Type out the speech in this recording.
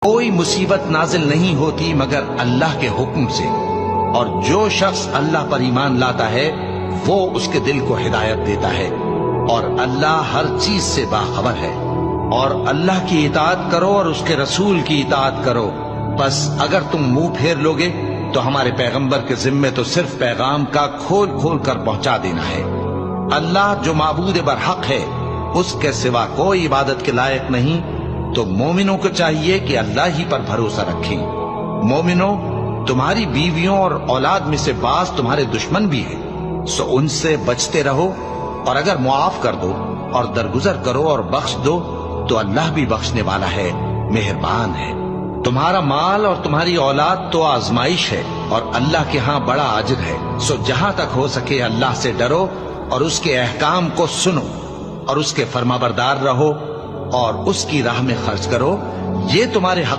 کوئی مصیبت نازل نہیں ہوتی مگر اللہ کے حکم سے، اور جو شخص اللہ پر ایمان لاتا ہے وہ اس کے دل کو ہدایت دیتا ہے، اور اللہ ہر چیز سے باخبر ہے۔ اور اللہ کی اطاعت کرو اور اس کے رسول کی اطاعت کرو، بس اگر تم منہ پھیر لوگے تو ہمارے پیغمبر کے ذمے تو صرف پیغام کا کھول کھول کر پہنچا دینا ہے۔ اللہ جو معبود برحق ہے، اس کے سوا کوئی عبادت کے لائق نہیں، تو مومنوں کو چاہیے کہ اللہ ہی پر بھروسہ رکھیں۔ مومنوں، تمہاری بیویوں اور اولاد میں سے بعض تمہارے دشمن بھی ہیں، سو ان سے بچتے رہو، اور اگر معاف کر دو اور درگزر کرو اور بخش دو تو اللہ بھی بخشنے والا ہے، مہربان ہے۔ تمہارا مال اور تمہاری اولاد تو آزمائش ہے، اور اللہ کے ہاں بڑا اجر ہے، سو جہاں تک ہو سکے اللہ سے ڈرو اور اس کے احکام کو سنو اور اس کے فرمانبردار رہو اور اس کی راہ میں خرچ کرو، یہ تمہارے حق